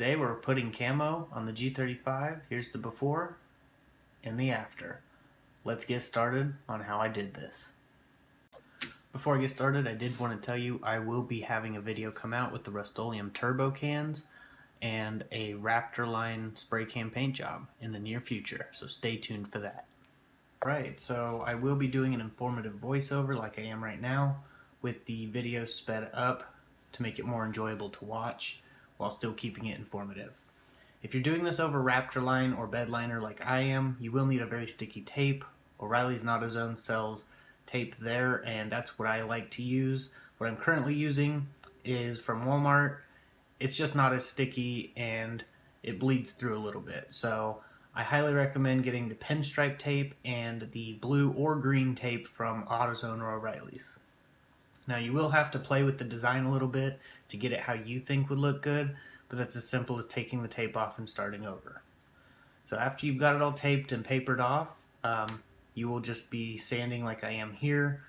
Today we're putting camo on the G35. Here's the before and the after. Let's get started on how I did this. Before I get started, I did want to tell you I will be having a video come out with the Rust-Oleum turbo cans and a Raptor line spray can paint job in the near future, so stay tuned for that. Alright, so I will be doing an informative voiceover like I am right now, with the video sped up to make it more enjoyable to watch while still keeping it informative. If you're doing this over Raptor line or bed liner like I am, you will need a very sticky tape. O'Reilly's AutoZone sells tape there, and that's what I like to use. What I'm currently using is from Walmart. It's just not as sticky and it bleeds through a little bit, so I highly recommend getting the pinstripe tape and the blue or green tape from AutoZone or O'Reilly's. Now you will have to play with the design a little bit to get it how you think would look good, but that's as simple as taking the tape off and starting over. So after you've got it all taped and papered off, you will just be sanding like I am here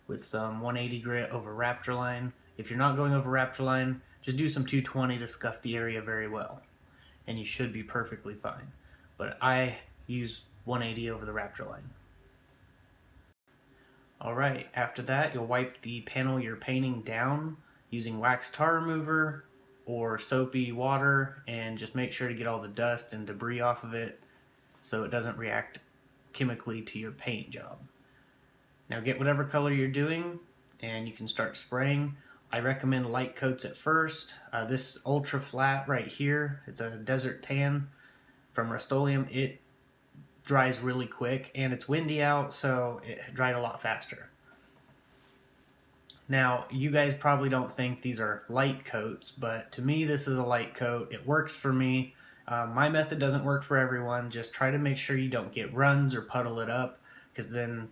with some 180 grit over Raptor line. If you're not going over Raptor line, just do some 220 to scuff the area very well, and you should be perfectly fine. But I use 180 over the Raptor line. Alright, after that you'll wipe the panel you're painting down using wax tar remover or soapy water, and just make sure to get all the dust and debris off of it so it doesn't react chemically to your paint job. Now get whatever color you're doing and you can start spraying. I recommend light coats at first. This ultra flat right here, it's a desert tan from Rust-Oleum. It dries really quick and it's windy out, so it dried a lot faster. Now you guys probably don't think these are light coats, but to me this is a light coat. It works for me. My method doesn't work for everyone. Just try to make sure you don't get runs or puddle it up, because then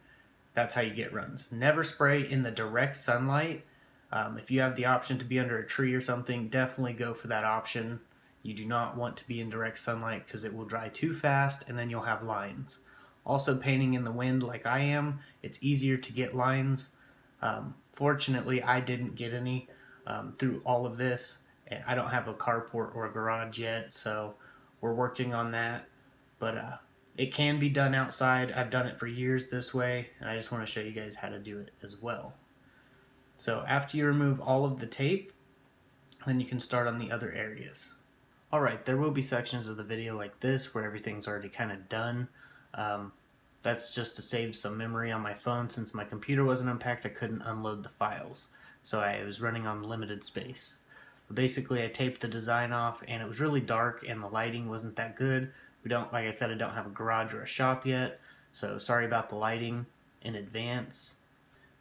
that's how you get runs. Never spray in the direct sunlight. If you have the option to be under a tree or something, definitely go for that option. You do not want to be in direct sunlight because it will dry too fast and then you'll have lines. Also, painting in the wind like I am, it's easier to get lines. Fortunately, I didn't get any through all of this. I don't have a carport or a garage yet, so we're working on that. But it can be done outside. I've done it for years this way, and I just want to show you guys how to do it as well. So after you remove all of the tape, then you can start on the other areas. Alright, there will be sections of the video like this where everything's already kind of done. That's just to save some memory on my phone. Since my computer wasn't unpacked, I couldn't unload the files, so I was running on limited space. But basically I taped the design off, and it was really dark and the lighting wasn't that good. Like I said, I don't have a garage or a shop yet, so sorry about the lighting in advance.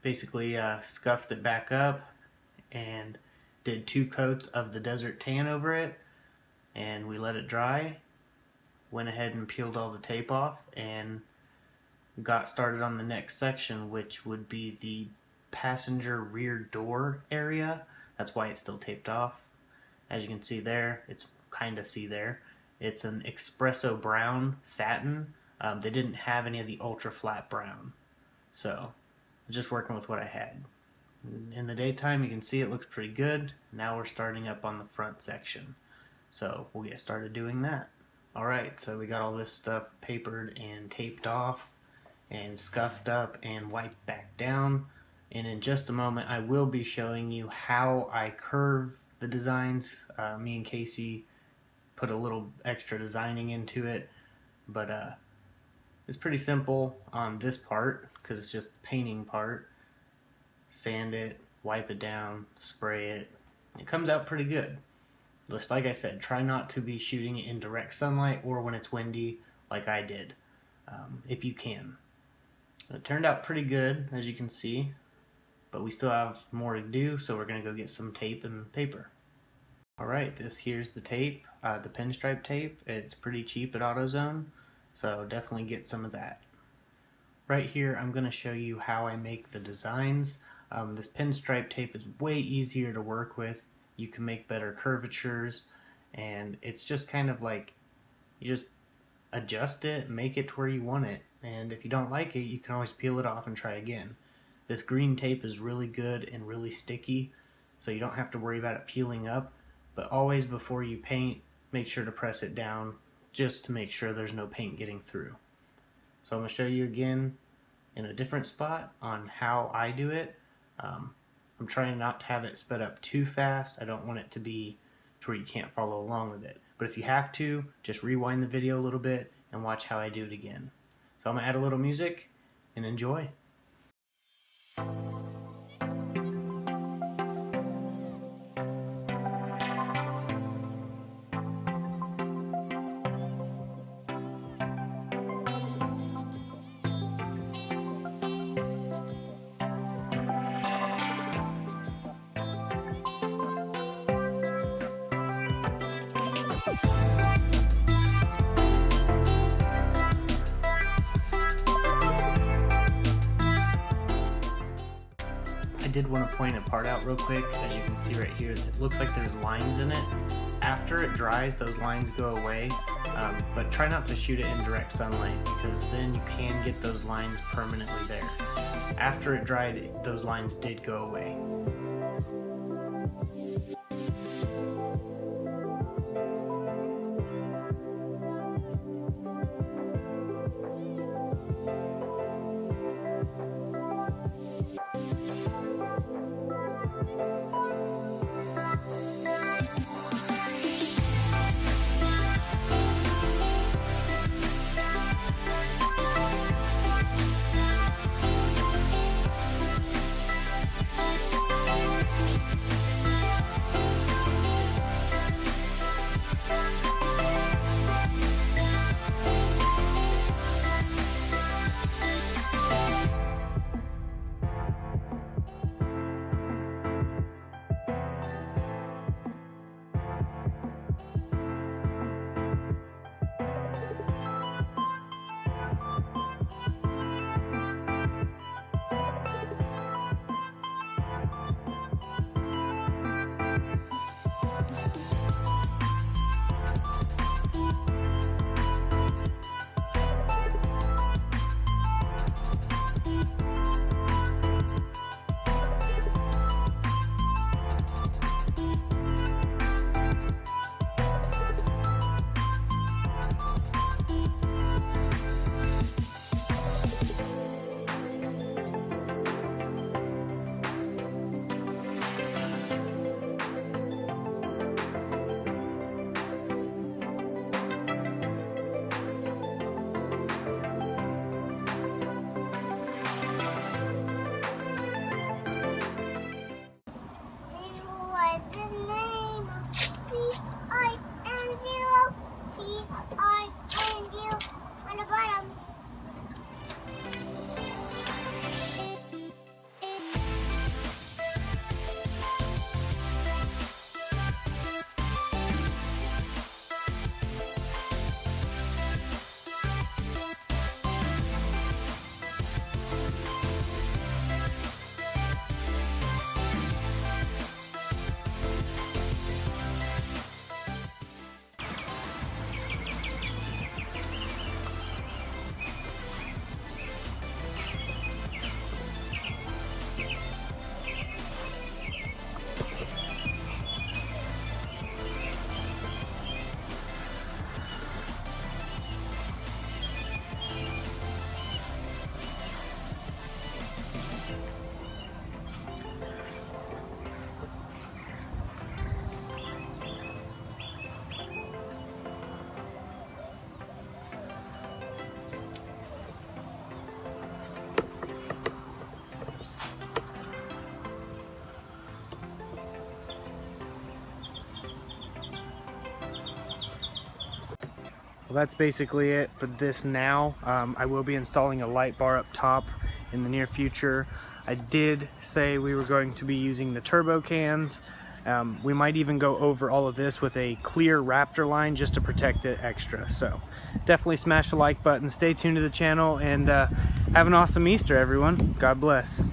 Basically scuffed it back up and did 2 coats of the desert tan over it, and we let it dry. Went ahead and peeled all the tape off and got started on the next section, which would be the passenger rear door area. That's why it's still taped off. As you can see there, it's it's an espresso brown satin. They didn't have any of the ultra flat brown, so I'm just working with what I had. In the daytime you can see it looks pretty good. Now we're starting up on the front section, so we'll get started doing that. Alright, so we got all this stuff papered and taped off and scuffed up and wiped back down, and in just a moment I will be showing you how I curve the designs. Me and Casey put a little extra designing into it, but it's pretty simple on this part because it's just the painting part. Sand it, wipe it down, spray it. It comes out pretty good. Just like I said, try not to be shooting it in direct sunlight or when it's windy like I did, if you can. It turned out pretty good, as you can see, but we still have more to do, so we're going to go get some tape and paper. Alright, here's the tape, the pinstripe tape. It's pretty cheap at AutoZone, so definitely get some of that. Right here I'm going to show you how I make the designs. This pinstripe tape is way easier to work with. You can make better curvatures, and it's just kind of like, you just adjust it, make it to where you want it, and if you don't like it, you can always peel it off and try again. This green tape is really good and really sticky, so you don't have to worry about it peeling up, but always before you paint, make sure to press it down just to make sure there's no paint getting through. So I'm going to show you again in a different spot on how I do it. I'm trying not to have it sped up too fast. I don't want it to be to where you can't follow along with it. But if you have to, just rewind the video a little bit and watch how I do it again. So I'm going to add a little music and enjoy. I did want to point a part out real quick. As you can see right here, it looks like there's lines in it. After it dries, those lines go away, but try not to shoot it in direct sunlight because then you can get those lines permanently there. After it dried, those lines did go away. Well, that's basically it for this now. I will be installing a light bar up top in the near future. I did say we were going to be using the turbo cans. We might even go over all of this with a clear Raptor line just to protect it extra. So definitely smash the like button, stay tuned to the channel, and have an awesome Easter, everyone. God bless.